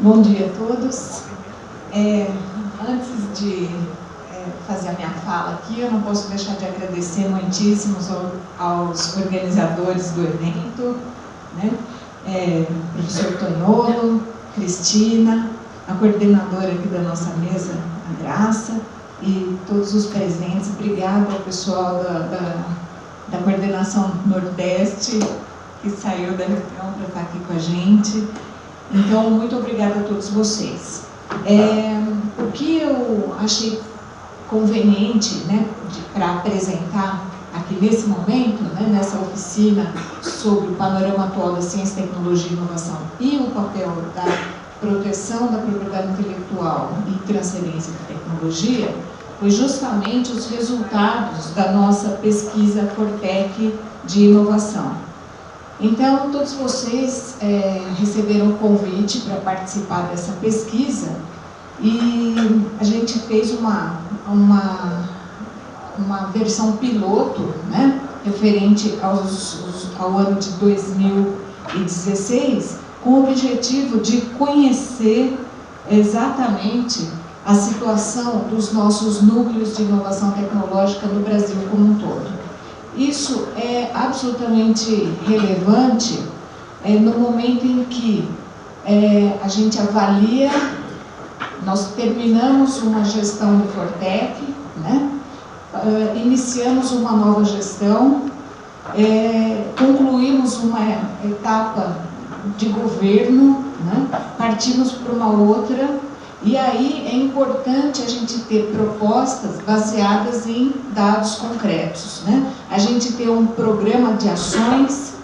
Bom dia a todos. Antes de fazer a minha fala aqui, eu não posso deixar de agradecer muitíssimo aos organizadores do evento, né? Professor Tonholo, Cristina, a coordenadora aqui da nossa mesa, a Graça, e todos os presentes. Obrigada ao pessoal da coordenação Nordeste, que saiu da reunião para estar aqui com a gente. Então, muito obrigada a todos vocês. O que eu achei conveniente, né, para apresentar aqui nesse momento, né, nessa oficina sobre o panorama atual da ciência, tecnologia e inovação e o papel da proteção da propriedade intelectual e transferência de tecnologia, foi justamente os resultados da nossa pesquisa Fortec de inovação. Então, todos vocês receberam o convite para participar dessa pesquisa e a gente fez uma versão piloto, né, referente ao ano de 2016, com o objetivo de conhecer exatamente a situação dos nossos núcleos de inovação tecnológica no Brasil como um todo. Isso é absolutamente relevante no momento em que a gente avalia, nós terminamos uma gestão do Fortec, né? Iniciamos uma nova gestão, concluímos uma etapa de governo, né? Partimos para uma outra. E aí é importante a gente ter propostas baseadas em dados concretos, né? A gente ter um programa de ações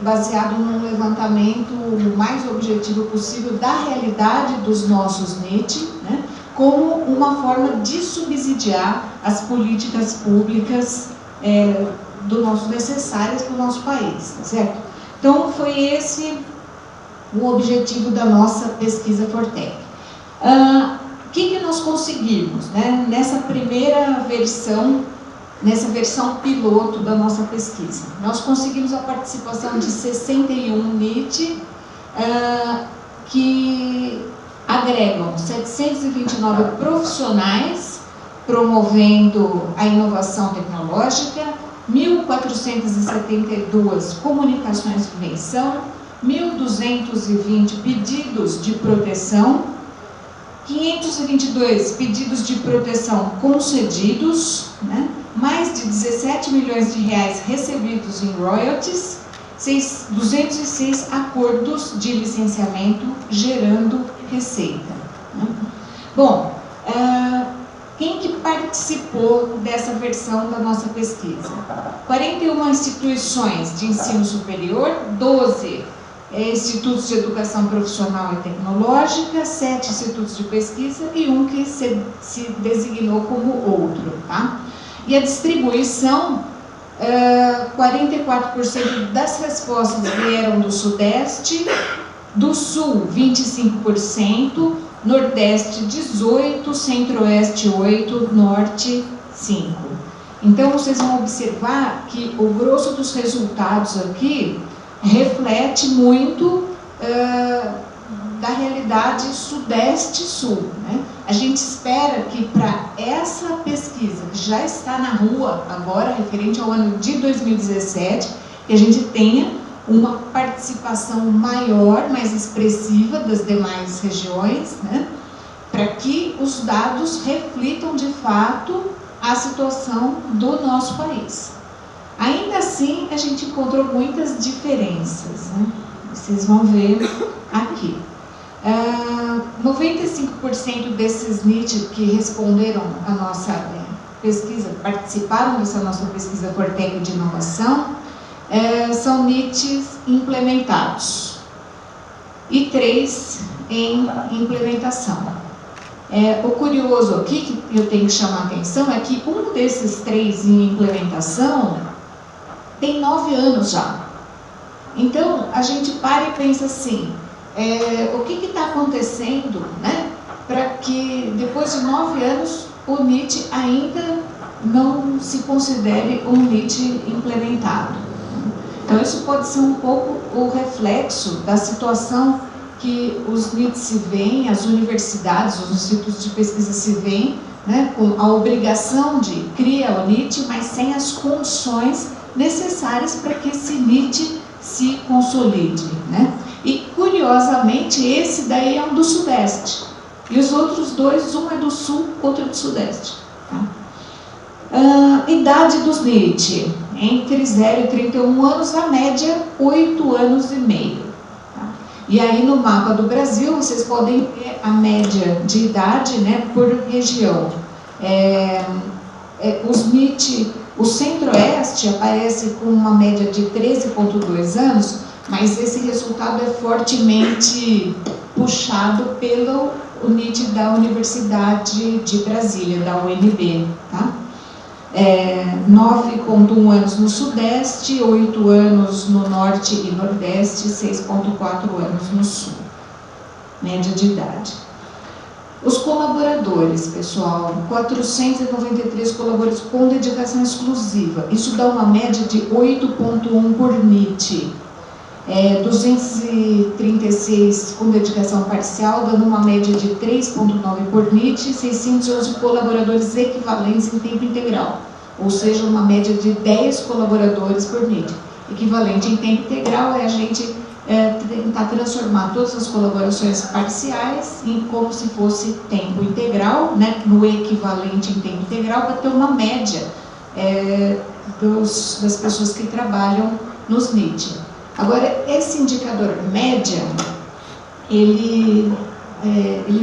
baseado num levantamento o mais objetivo possível da realidade dos nossos NIT, né? Como uma forma de subsidiar as políticas públicas necessárias para o nosso país, tá certo? Então foi esse o objetivo da nossa pesquisa Fortec. O que nós conseguimos, né, nessa primeira versão, nessa versão piloto da nossa pesquisa? Nós conseguimos a participação de 61 NIT, que agregam 729 profissionais promovendo a inovação tecnológica, 1.472 comunicações de invenção, 1.220 pedidos de proteção, 522 pedidos de proteção concedidos, né? Mais de 17 milhões de reais recebidos em royalties, 206 acordos de licenciamento gerando receita, né? Bom, quem que participou dessa versão da nossa pesquisa? 41 instituições de ensino superior, 12 institutos de educação profissional e tecnológica, 7 institutos de pesquisa e um que se designou como outro, tá? E a distribuição, 44% das respostas vieram do Sudeste, do Sul 25%, Nordeste 18%, Centro-Oeste 8%, Norte 5%. Então vocês vão observar que o grosso dos resultados aqui reflete muito da realidade Sudeste-Sul, né? A gente espera que para essa pesquisa, que já está na rua agora, referente ao ano de 2017, que a gente tenha uma participação maior, mais expressiva das demais regiões, né? Para que os dados reflitam de fato a situação do nosso país. Ainda assim, a gente encontrou muitas diferenças, né? Vocês vão ver aqui. 95% desses NIT que responderam a nossa pesquisa, participaram dessa nossa pesquisa Fortec de inovação, são NITs implementados e 3 em implementação. O curioso aqui, que eu tenho que chamar a atenção, é que um desses 3 em implementação tem 9 anos já. Então, a gente para e pensa assim, o que está acontecendo, né, para que depois de 9 anos o NIT ainda não se considere um NIT implementado? Então, isso pode ser um pouco o reflexo da situação que que os NIT se veem, as universidades, os institutos de pesquisa se veem, né, com a obrigação de criar o NIT, mas sem as condições necessárias para que esse NIT se consolide, né? E, curiosamente, esse daí é um do Sudeste. E os outros dois, um é do Sul, outro é do Sudeste. Tá? Idade dos NIT, entre 0 e 31 anos, na média, 8 anos e meio. Tá? E aí, no mapa do Brasil, vocês podem ver a média de idade, né, por região. Os NIT, o Centro-Oeste aparece com uma média de 13,2 anos, mas esse resultado é fortemente puxado pelo NIT da Universidade de Brasília, da UNB. Tá? 9,1 anos no Sudeste, 8 anos no Norte e Nordeste, 6,4 anos no Sul. Média de idade. Os colaboradores, pessoal, 493 colaboradores com dedicação exclusiva. Isso dá uma média de 8,1 por NIT. 236 com dedicação parcial, dando uma média de 3,9 por NIT, 611 colaboradores equivalentes em tempo integral, ou seja, uma média de 10 colaboradores por NIT. Equivalente em tempo integral é a gente tentar transformar todas as colaborações parciais em como se fosse tempo integral, né, no equivalente em tempo integral, para ter uma média das pessoas que trabalham nos NIT. Agora, esse indicador média, ele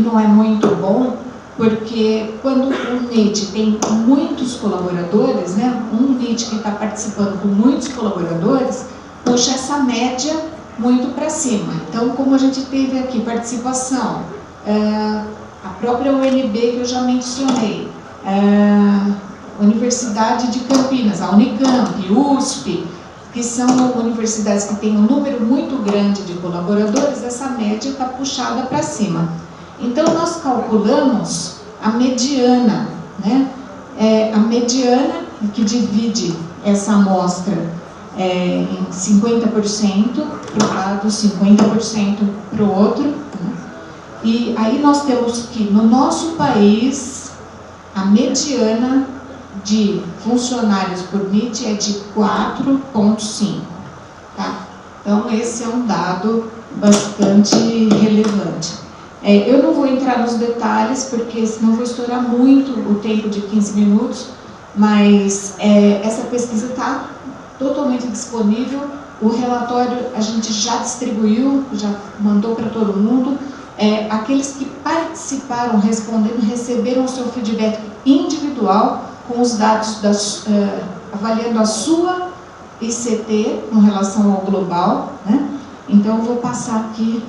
não é muito bom, porque quando um NIT tem muitos colaboradores, né, um NIT que está participando com muitos colaboradores, puxa essa média muito para cima. Então, como a gente teve aqui participação, a própria UNB que eu já mencionei, a Universidade de Campinas, a Unicamp, USP, que são universidades que têm um número muito grande de colaboradores, essa média está puxada para cima. Então, nós calculamos a mediana, né? A mediana que divide essa amostra em 50% para um lado, 50% para o outro. Né? E aí nós temos que, no nosso país, a mediana de funcionários por NIT é de 4,5. Tá? Então, esse é um dado bastante relevante. Eu não vou entrar nos detalhes, porque senão vou estourar muito o tempo de 15 minutos, mas essa pesquisa está totalmente disponível. O relatório a gente já distribuiu, já mandou para todo mundo. Aqueles que participaram respondendo receberam o seu feedback individual, com os dados, avaliando a sua ICT com relação ao global, né? Então, eu vou passar aqui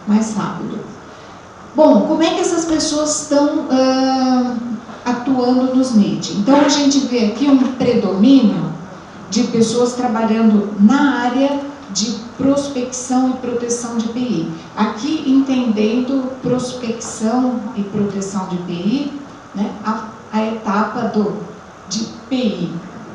mais rápido. Bom, como é que essas pessoas estão atuando nos NIT? Então, a gente vê aqui um predomínio de pessoas trabalhando na área de prospecção e proteção de PI. Aqui, entendendo prospecção e proteção de PI, né, a etapa de PI,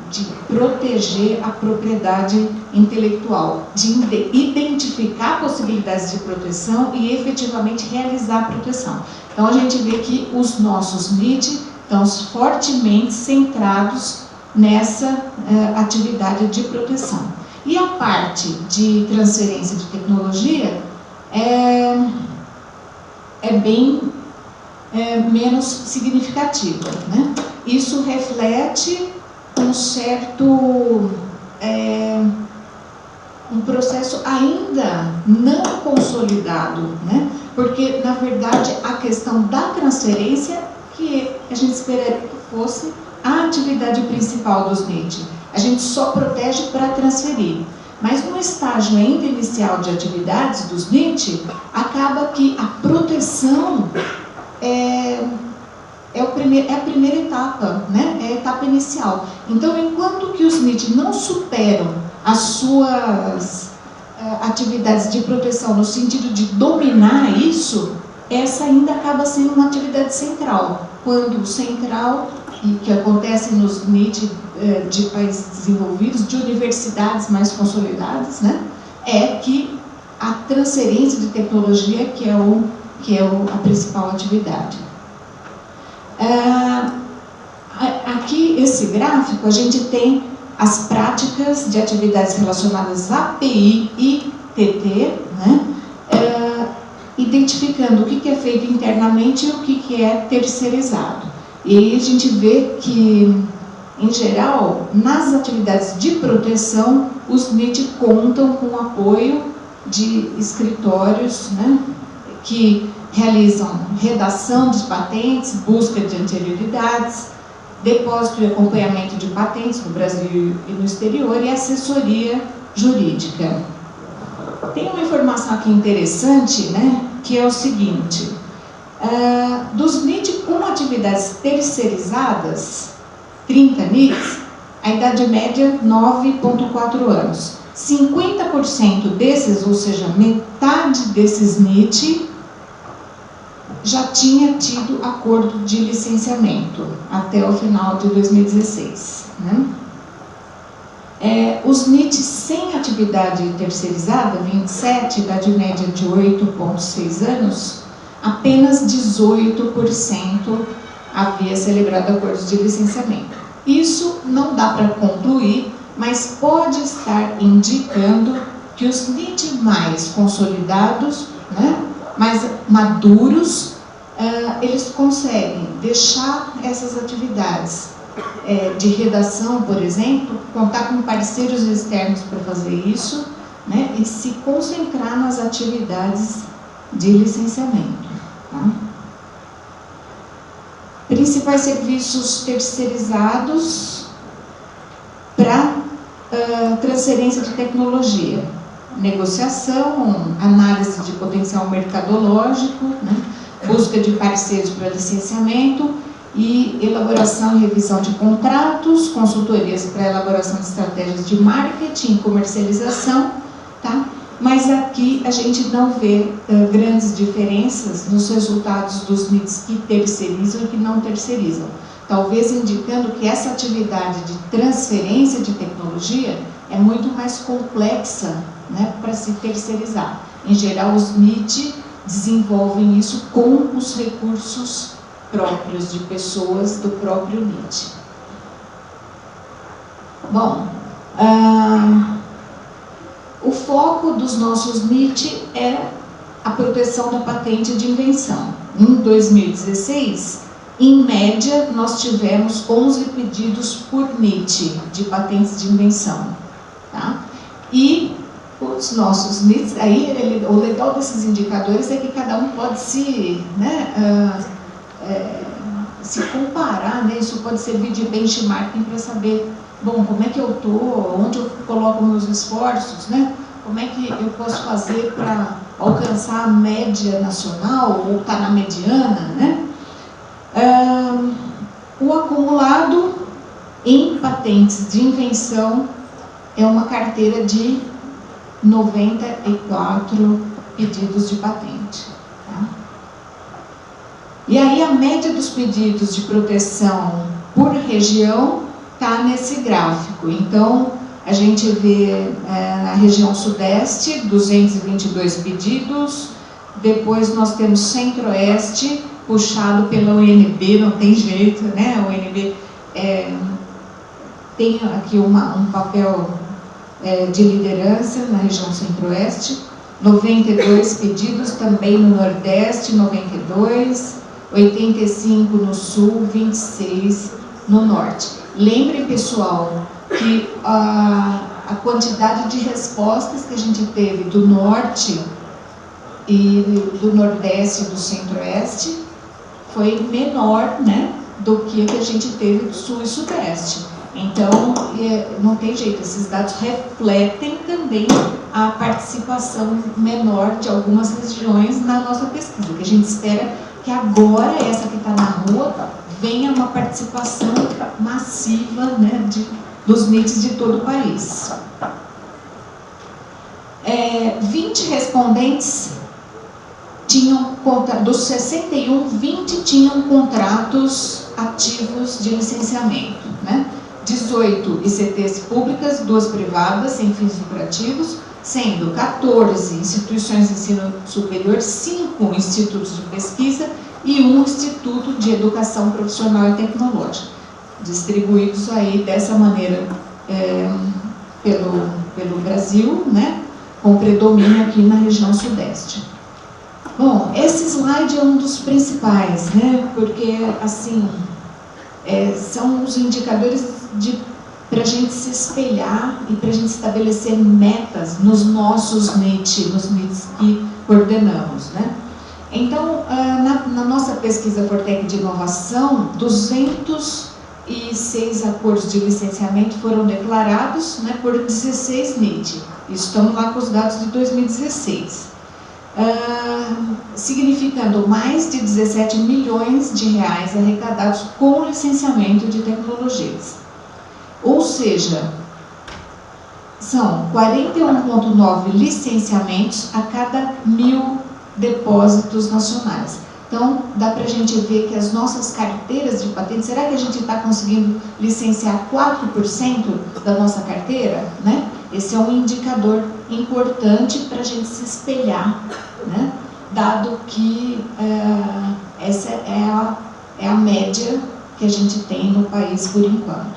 de proteger a propriedade intelectual, de identificar possibilidades de proteção e efetivamente realizar a proteção. Então, a gente vê que os nossos NIT estão fortemente centrados nessa atividade de proteção. E a parte de transferência de tecnologia é bem menos significativa, né? Isso reflete um certo um processo ainda não consolidado, né? Porque, na verdade, a questão da transferência, que a gente esperaria que fosse a atividade principal dos NIT. A gente só protege para transferir. Mas no estágio ainda inicial de atividades dos NIT, acaba que a proteção é a primeira etapa, né? É a etapa inicial. Então, enquanto que os NIT não superam as suas atividades de proteção no sentido de dominar isso, essa ainda acaba sendo uma atividade central. Quando central, e que acontece nos NIT de países desenvolvidos, de universidades mais consolidadas, né? É que a transferência de tecnologia, que é a principal atividade. Aqui, esse gráfico, a gente tem as práticas de atividades relacionadas a API e TT, né? Identificando o que é feito internamente e o que é terceirizado. E aí a gente vê que, em geral, nas atividades de proteção, os NIT contam com o apoio de escritórios, né, que realizam redação de patentes, busca de anterioridades, depósito e acompanhamento de patentes no Brasil e no exterior e assessoria jurídica. Tem uma informação aqui interessante, né, que é o seguinte: dos NIT com atividades terceirizadas, 30 NITs, a idade média 9,4 anos. 50% desses, ou seja, metade desses NIT, já tinha tido acordo de licenciamento até o final de 2016. Né? Os NIT sem atividade terceirizada, 27, idade média de 8,6 anos, apenas 18% havia celebrado acordos de licenciamento. Isso não dá para concluir, mas pode estar indicando que os NIT mais consolidados, né, mais maduros, eles conseguem deixar essas atividades de redação, por exemplo, contar com parceiros externos para fazer isso, né, e se concentrar nas atividades de licenciamento. Tá? Principais serviços terceirizados para transferência de tecnologia: negociação, análise de potencial mercadológico, né, busca de parceiros para licenciamento e elaboração e revisão de contratos, consultorias para elaboração de estratégias de marketing e comercialização, tá? Mas aqui a gente não vê grandes diferenças nos resultados dos NITs que terceirizam e que não terceirizam. Talvez indicando que essa atividade de transferência de tecnologia é muito mais complexa, né, para se terceirizar. Em geral, os NIT desenvolvem isso com os recursos próprios de pessoas do próprio NIT. Bom, o foco dos nossos NIT é a proteção da patente de invenção. Em 2016, em média, nós tivemos 11 pedidos por NIT de patentes de invenção. Tá? E os nossos NITs, aí o legal desses indicadores é que cada um pode se, né, se comparar, né? Isso pode servir de benchmarking para saber, bom, como é que eu estou, onde eu coloco meus esforços, né? Como é que eu posso fazer para alcançar a média nacional ou estar na mediana, né? O acumulado em patentes de invenção é uma carteira de 94 pedidos de patente. Tá? E aí a média dos pedidos de proteção por região está nesse gráfico. Então, a gente vê na região sudeste 222 pedidos, depois nós temos centro-oeste, puxado pela UNB, não tem jeito, né? A UNB tem aqui um papel de liderança na região centro-oeste, 92 pedidos também no nordeste, 92, 85 no sul, 26 no norte. Lembrem, pessoal, que a quantidade de respostas que a gente teve do norte e do nordeste e do centro-oeste foi menor, né, do que a gente teve do sul e sudeste. Então, não tem jeito, esses dados refletem também a participação menor de algumas regiões na nossa pesquisa, que a gente espera que agora, essa que está na rua, venha uma participação massiva, né, dos NITs de todo o país. 20 respondentes tinham, dos 61, 20 tinham contratos ativos de licenciamento, né? 18 ICTs públicas, 2 privadas, sem fins lucrativos, sendo 14 instituições de ensino superior, 5 institutos de pesquisa e 1 instituto de educação profissional e tecnológica, distribuídos aí dessa maneira pelo Brasil, né, com predomínio aqui na região sudeste. Bom, esse slide é um dos principais, né, porque, assim, são os indicadores para a gente se espelhar e para a gente estabelecer metas nos nossos NIT, nos NITs que coordenamos, né. Então, na nossa pesquisa Fortec de inovação, 206 acordos de licenciamento foram declarados, né, por 16 NIT. Estamos lá com os dados de 2016. Significando mais de 17 milhões de reais arrecadados com licenciamento de tecnologias. Ou seja, são 41,9 licenciamentos a cada 1.000 depósitos nacionais. Então, dá para a gente ver que as nossas carteiras de patentes, será que a gente está conseguindo licenciar 4% da nossa carteira? Né? Esse é um indicador importante para a gente se espelhar, né? Dado que essa é a média que a gente tem no país por enquanto.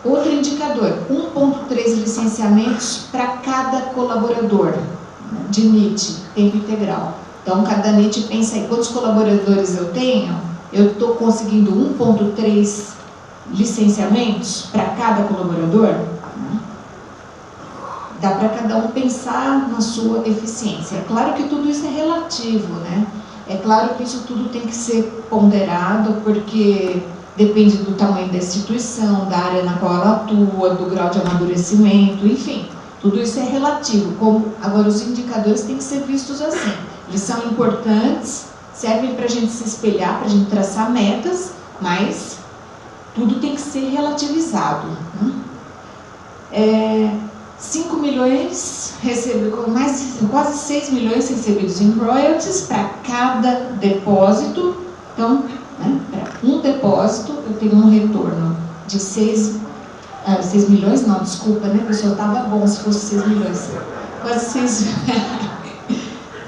Outro indicador, 1,3 licenciamentos para cada colaborador de NIT, tempo integral. Então, cada NIT pensa em quantos colaboradores eu tenho, eu estou conseguindo 1,3 licenciamentos para cada colaborador? Né? Dá para cada um pensar na sua eficiência. É claro que tudo isso é relativo, né? É claro que isso tudo tem que ser ponderado, porque depende do tamanho da instituição, da área na qual ela atua, do grau de amadurecimento, enfim. Tudo isso é relativo. Agora, os indicadores têm que ser vistos assim. Eles são importantes, servem para a gente se espelhar, para a gente traçar metas, mas tudo tem que ser relativizado. Né? 5 milhões recebidos, quase 6 milhões recebidos em royalties para cada depósito. Então, né, para um depósito, eu tenho um retorno de 6 milhões, não, desculpa, né, pessoal, estava bom se fosse 6 milhões. Quase 6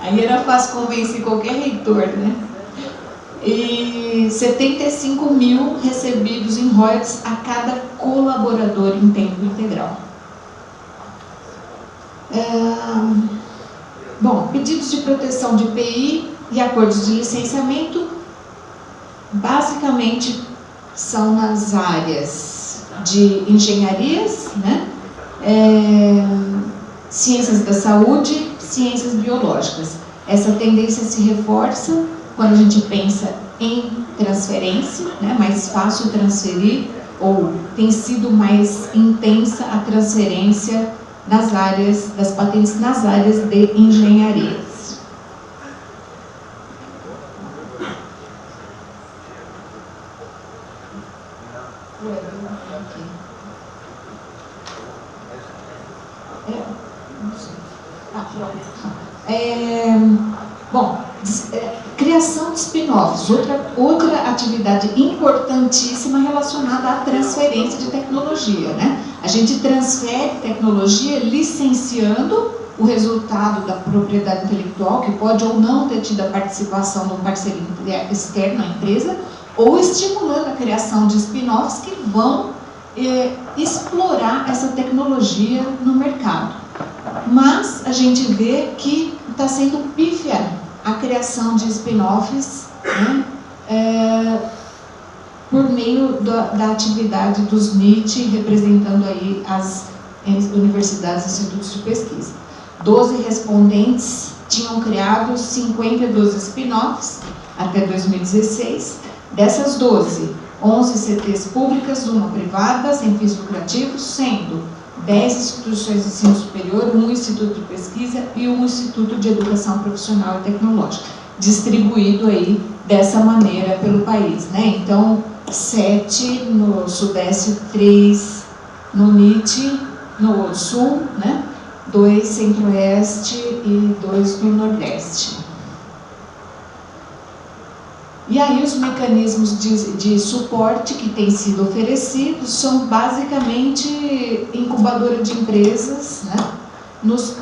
aí era fácil convencer qualquer reitor, né? E 75 mil recebidos em royalties a cada colaborador em tempo integral. Bom, pedidos de proteção de IPI e acordos de licenciamento, basicamente são nas áreas de engenharias, né? Ciências da saúde, ciências biológicas. Essa tendência se reforça quando a gente pensa em transferência, né? Mais fácil transferir, ou tem sido mais intensa a transferência das áreas, das patentes nas áreas de engenharias. Bom, criação de spin-offs, outra atividade importantíssima relacionada à transferência de tecnologia, né? A gente transfere tecnologia licenciando o resultado da propriedade intelectual, que pode ou não ter tido a participação de um parceiro externo à empresa, ou estimulando a criação de spin-offs que vão explorar essa tecnologia no mercado. Mas a gente vê que está sendo pífia a criação de spin-offs, né, por meio da atividade dos NIT, representando aí as universidades e institutos de pesquisa. 12 respondentes tinham criado 52 spin-offs até 2016. Dessas 12, 11 CTs públicas, 1 privada, sem fins lucrativos, sendo 10 instituições de ensino superior, 1 instituto de pesquisa e 1 instituto de educação profissional e tecnológica, distribuído aí dessa maneira pelo país, né? Então, 7 no Sudeste, 3 no NIT, no Sul, né? 2 Centro-Oeste e 2 no Nordeste. E aí os mecanismos de suporte que têm sido oferecidos são basicamente incubadora de empresas, né, nos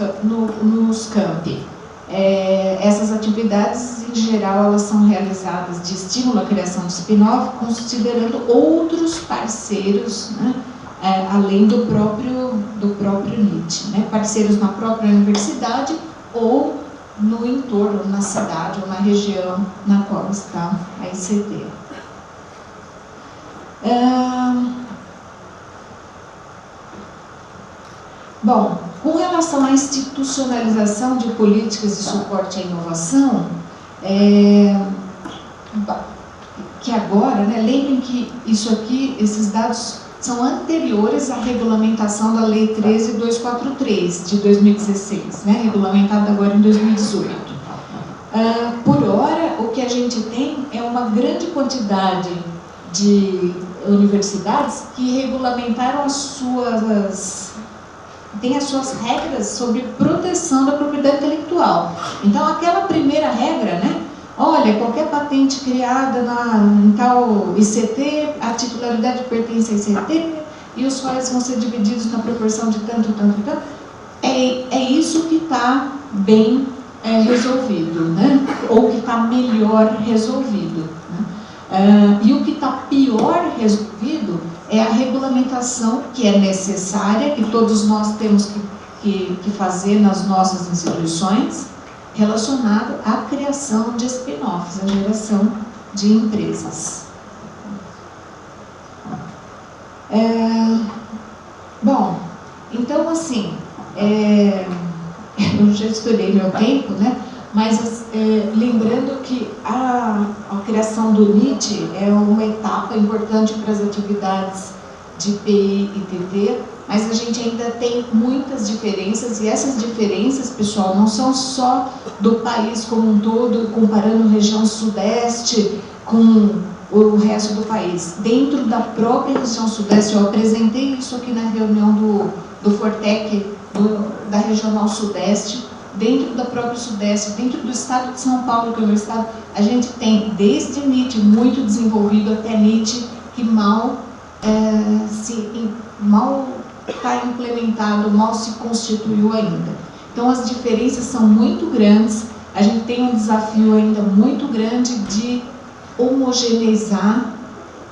campi. Essas atividades, em geral, elas são realizadas de estímulo à criação de spin-off, considerando outros parceiros, né, além do próprio NIT, né, parceiros na própria universidade ou no entorno, na cidade ou na região na qual está a ICT. Bom, com relação à institucionalização de políticas de suporte à inovação, que agora, né, lembrem que isso aqui, esses dados são anteriores à regulamentação da Lei 13.243, de 2016, né, regulamentada agora em 2018. Por hora, o que a gente tem é uma grande quantidade de universidades que regulamentaram têm as suas regras sobre proteção da propriedade intelectual. Então, aquela primeira regra, né? Olha, qualquer patente criada em tal ICT, a titularidade pertence à ICT e os royalties vão ser divididos na proporção de tanto. É isso que está bem resolvido, né? Ou que está melhor resolvido, né? E o que está pior resolvido é a regulamentação que é necessária, que todos nós temos que fazer nas nossas instituições, relacionado à criação de spin-offs, à geração de empresas. Bom, então assim, eu já estourei meu tempo, né? Mas lembrando que a criação do NIT é uma etapa importante para as atividades de PI e TT, mas a gente ainda tem muitas diferenças, e essas diferenças, pessoal, não são só do país como um todo, comparando região sudeste com o resto do país. Dentro da própria região sudeste, eu apresentei isso aqui na reunião do Fortec, da Regional Sudeste. Dentro da própria Sudeste, dentro do estado de São Paulo, que é o meu estado, a gente tem desde NIT muito desenvolvido até NIT que mal está implementado, mal se constituiu ainda. Então as diferenças são muito grandes, a gente tem um desafio ainda muito grande de homogeneizar,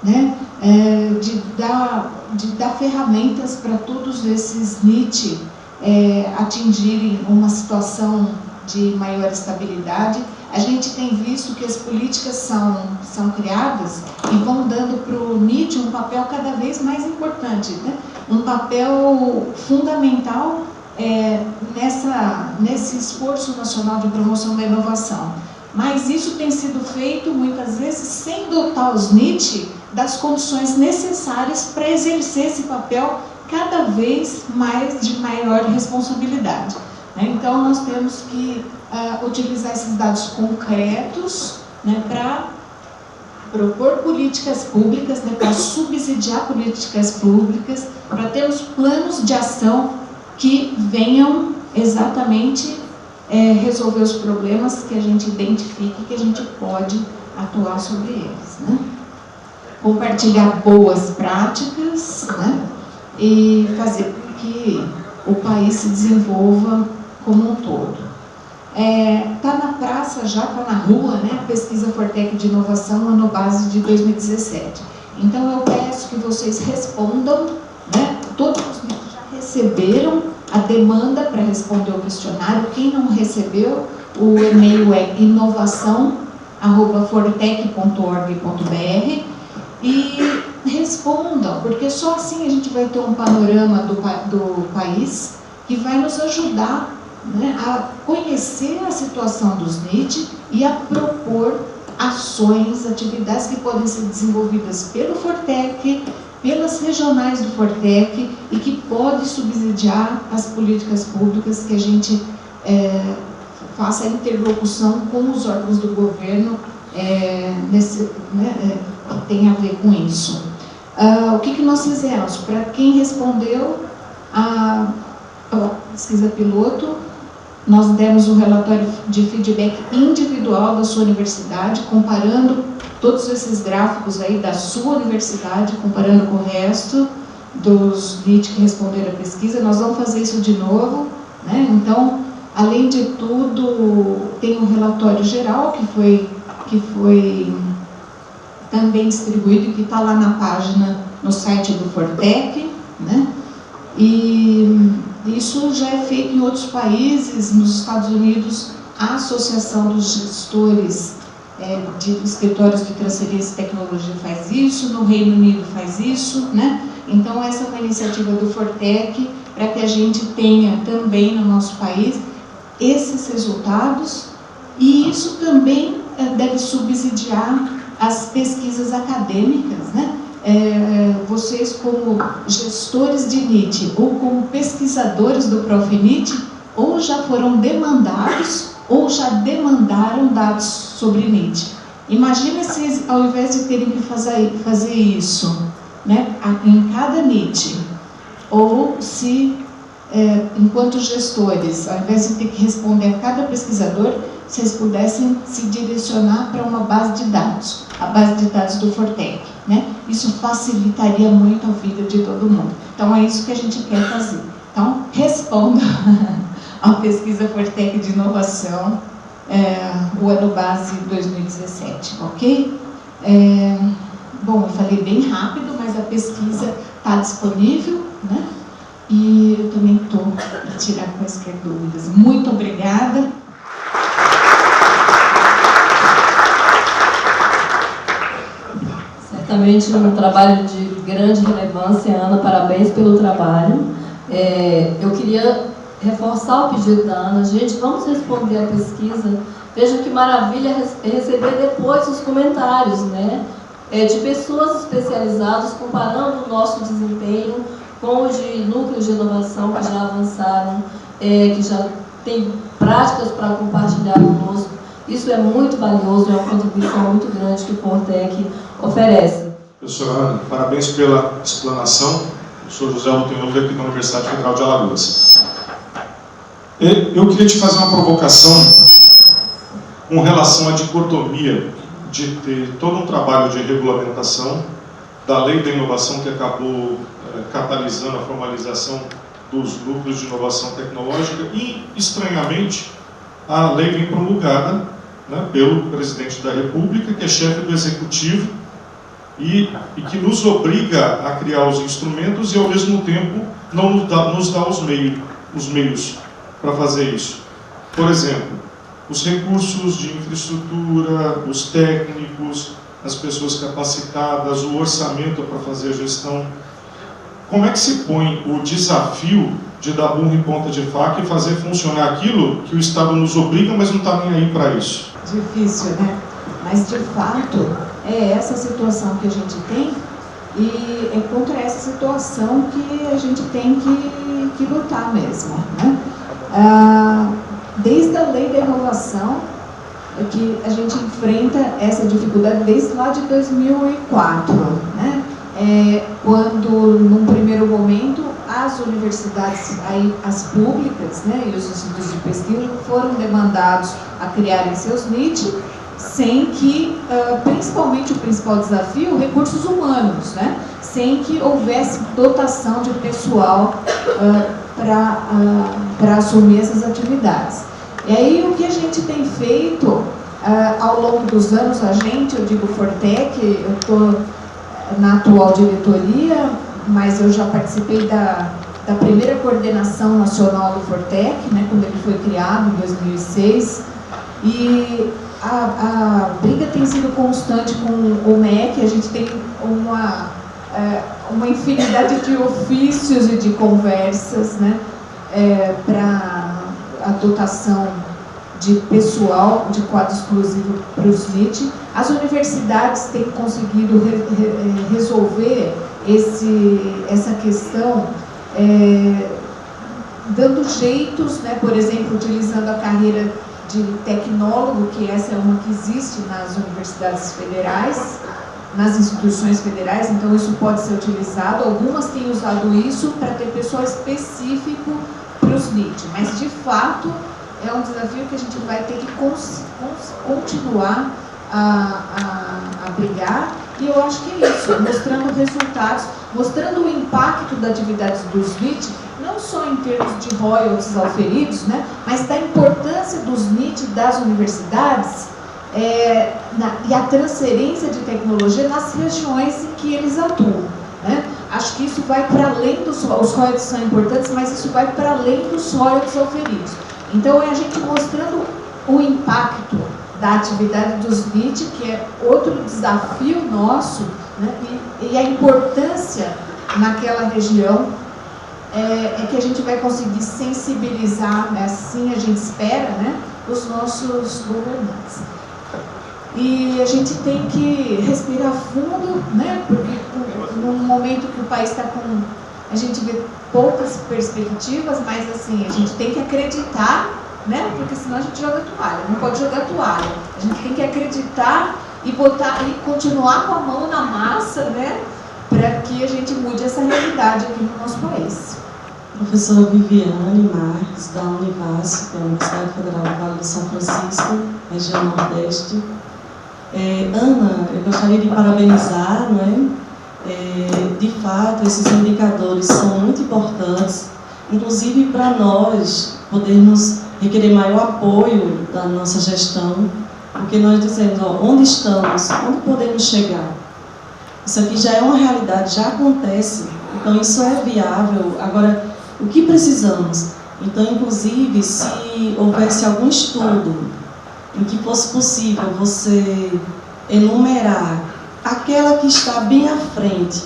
né? De dar ferramentas para todos esses NIT atingirem uma situação de maior estabilidade. A gente tem visto que as políticas são criadas e vão dando para o NIT um papel cada vez mais importante, né? Um papel fundamental nesse esforço nacional de promoção da inovação. Mas isso tem sido feito muitas vezes sem dotar os NIT das condições necessárias para exercer esse papel cada vez mais de maior responsabilidade, né? Então, nós temos que utilizar esses dados concretos, né, para propor políticas públicas, né, para subsidiar políticas públicas, para termos planos de ação que venham exatamente resolver os problemas que a gente identifique e que a gente pode atuar sobre eles, né? Compartilhar boas práticas, né? E fazer com que o país se desenvolva como um todo. Está na praça, já está na rua, né, a pesquisa Fortec de inovação, ano base de 2017. Então eu peço que vocês respondam, né, todos os que já receberam a demanda para responder o questionário. Quem não recebeu, o e-mail é inovação@fortec.org.br e respondam, porque só assim a gente vai ter um panorama do país que vai nos ajudar, né, a conhecer a situação dos NIT e a propor ações, atividades que podem ser desenvolvidas pelo Fortec, pelas regionais do Fortec e que podem subsidiar as políticas públicas, que a gente faça a interlocução com os órgãos do governo que tem a ver com isso. O que nós fizemos? Para quem respondeu a pesquisa piloto, nós demos um relatório de feedback individual da sua universidade, comparando todos esses gráficos aí da sua universidade, comparando com o resto dos NEET que responderam à pesquisa. Nós vamos fazer isso de novo, né? Então, além de tudo, tem um relatório geral que foi também distribuído e que está lá na página, no site do Fortec, né? E isso já é feito em outros países. Nos Estados Unidos, a Associação dos Gestores de Escritórios de Transferência e Tecnologia faz isso, no Reino Unido faz isso, né? Então, essa é uma iniciativa do Fortec para que a gente tenha também no nosso país esses resultados, e isso também deve subsidiar as pesquisas acadêmicas, né? Vocês, como gestores de NEET ou como pesquisadores do ProfNEET, ou já foram demandados ou já demandaram dados sobre NEET. Imagina se, ao invés de terem que fazer isso, né, em cada NEET, ou se, enquanto gestores, ao invés de ter que responder a cada pesquisador, vocês pudessem se direcionar para uma base de dados, a base de dados do Fortec, né? Isso facilitaria muito a vida de todo mundo. Então, é isso que a gente quer fazer. Então, responda à pesquisa Fortec de inovação, o ano base 2017, ok? Bom, eu falei bem rápido, mas a pesquisa está disponível, né? E eu também estou para tirar quaisquer dúvidas. Muito obrigada. Certamente um trabalho de grande relevância, Ana, parabéns pelo trabalho. Eu queria reforçar o pedido da Ana. Gente, vamos responder a pesquisa. Veja que maravilha receber depois os comentários, né? De pessoas especializadas comparando o nosso desempenho com o de núcleos de inovação que já avançaram, que já têm práticas para compartilhar conosco. Isso é muito valioso, é uma contribuição muito grande que o Fortec oferece. Professora Ana, parabéns pela explanação. Eu sou José Altenoldo, aqui da Universidade Federal de Alagoas. Eu queria te fazer uma provocação com relação à dicotomia de ter todo um trabalho de regulamentação da Lei da Inovação, que acabou catalisando a formalização dos núcleos de inovação tecnológica, e, estranhamente, a lei vem promulgada, né, pelo Presidente da República, que é chefe do Executivo, e que nos obriga a criar os instrumentos e, ao mesmo tempo, não nos dá os meios para fazer isso. Por exemplo, os recursos de infraestrutura, os técnicos, as pessoas capacitadas, o orçamento para fazer a gestão. Como é que se põe o desafio de dar burro em ponta de faca e fazer funcionar aquilo que o Estado nos obriga, mas não está nem aí para isso? Difícil, né? Mas, de fato, é essa situação que a gente tem, e é contra essa situação que a gente tem que lutar mesmo, né? Desde a Lei da Inovação, que a gente enfrenta essa dificuldade desde lá de 2004, né? Quando, num primeiro momento, as universidades, as públicas, né, e os institutos de pesquisa foram demandados a criarem seus NEET, sem que, principalmente o principal desafio, recursos humanos, né, sem que houvesse dotação de pessoal para assumir essas atividades. E aí, o que a gente tem feito ao longo dos anos, eu digo Fortec, eu estou na atual diretoria, mas eu já participei da primeira coordenação nacional do Fortec, né, quando ele foi criado em 2006, e a briga tem sido constante com o MEC. A gente tem uma infinidade de ofícios e de conversas, né, para a dotação de pessoal, de quadro exclusivo para os NEET. As universidades têm conseguido resolver essa questão dando jeitos, né, por exemplo, utilizando a carreira de tecnólogo, que essa é uma que existe nas universidades federais, nas instituições federais, então isso pode ser utilizado. Algumas têm usado isso para ter pessoal específico para os NEET, mas de fato é um desafio que a gente vai ter que continuar a brigar, e eu acho que é isso, mostrando resultados, mostrando o impacto da atividade do SNIT, não só em termos de royalties auferidos, né, mas da importância do SNIT das universidades e a transferência de tecnologia nas regiões em que eles atuam, né. Acho que isso vai para além dos... Os royalties são importantes, mas isso vai para além dos royalties auferidos. Então, é a gente mostrando o impacto da atividade do SNIT, que é outro desafio nosso, né, e a importância naquela região é que a gente vai conseguir sensibilizar, né, assim a gente espera, né, os nossos governantes. E a gente tem que respirar fundo, né, porque num momento que o país está com... A gente vê poucas perspectivas, mas assim, a gente tem que acreditar, né, porque senão a gente joga toalha, não pode jogar toalha. A gente tem que acreditar e continuar com a mão na massa, né, para que a gente mude essa realidade aqui no nosso país. Professora Viviane Marques, da Univasf, da Universidade Federal do Vale do São Francisco, região Nordeste. Ana, eu gostaria de parabenizar, não é? De fato, esses indicadores são muito importantes, inclusive para nós podermos requerer maior apoio da nossa gestão, porque nós dizemos, ó, onde estamos, onde podemos chegar. Isso aqui já é uma realidade, já acontece, então isso é viável. Agora, o que precisamos? Então, inclusive, se houvesse algum estudo em que fosse possível você enumerar aquela que está bem à frente,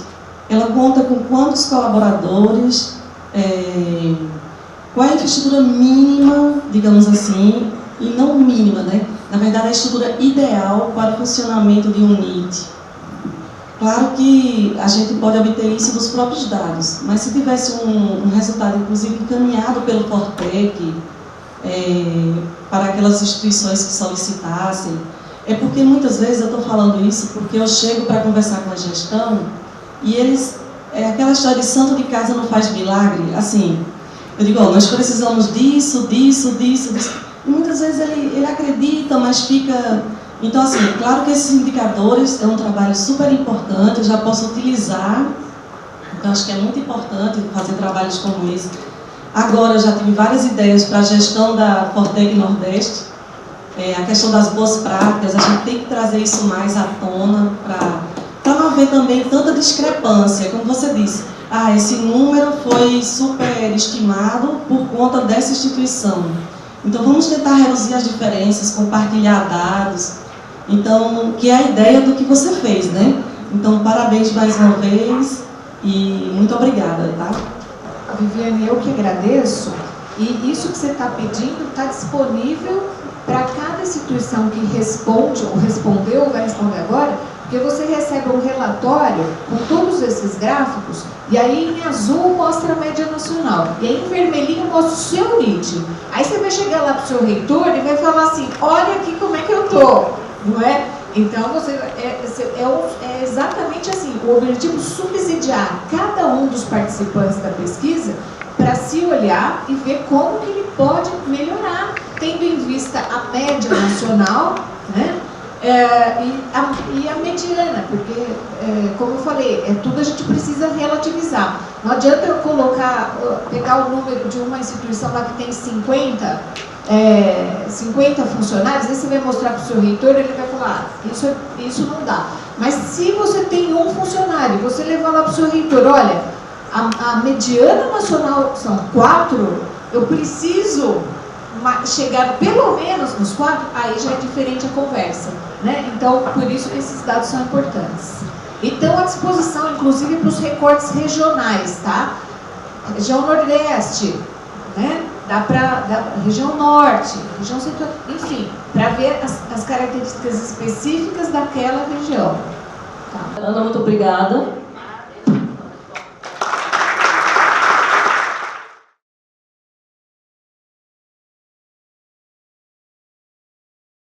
ela conta com quantos colaboradores, qual é a infraestrutura mínima, digamos assim, e não mínima, né? Na verdade, a estrutura ideal para o funcionamento de um NIT. Claro que a gente pode obter isso dos próprios dados, mas se tivesse um resultado, inclusive, encaminhado pelo Fortec, para aquelas instituições que solicitassem, é porque muitas vezes eu estou falando isso porque eu chego para conversar com a gestão e eles, aquela história de santo de casa não faz milagre, assim, eu digo, ó, nós precisamos disso. E muitas vezes ele acredita, mas fica... Então, assim, claro que esses indicadores é um trabalho super importante, eu já posso utilizar, então acho que é muito importante fazer trabalhos como esse. Agora, eu já tive várias ideias para a gestão da Fortec Nordeste, a questão das boas práticas, a gente tem que trazer isso mais à tona para não haver também tanta discrepância, como você disse. Esse número foi superestimado por conta dessa instituição. Então, vamos tentar reduzir as diferenças, compartilhar dados. Então, que é a ideia do que você fez, né? Então, parabéns mais uma vez e muito obrigada, tá? Viviane, eu que agradeço. E isso que você está pedindo está disponível para cada instituição que responde, ou respondeu, ou vai responder agora, porque você recebe um relatório com todos esses gráficos, e aí em azul mostra a média nacional, e aí em vermelhinho mostra o seu NIT. Aí você vai chegar lá para o seu reitor e vai falar assim, olha aqui como é que eu estou, não é? Então, é exatamente assim, o objetivo subsidiar cada um dos participantes da pesquisa para se olhar e ver como que ele pode melhorar, tendo em vista a média nacional, né? E a mediana, porque, como eu falei, tudo a gente precisa relativizar. Não adianta eu pegar o número de uma instituição lá que tem 50 funcionários, aí você vai mostrar para o seu reitor, ele vai falar, isso não dá. Mas se você tem um funcionário, você levar lá para o seu reitor, olha, a mediana nacional são 4, eu preciso chegar pelo menos nos 4, aí já é diferente a conversa, né? Então, por isso que esses dados são importantes. E estão à disposição, inclusive, para os recortes regionais, tá? Região Nordeste, né? Dá para região Norte, região Central, enfim, para ver as características específicas daquela região. Tá? Ana, muito obrigada.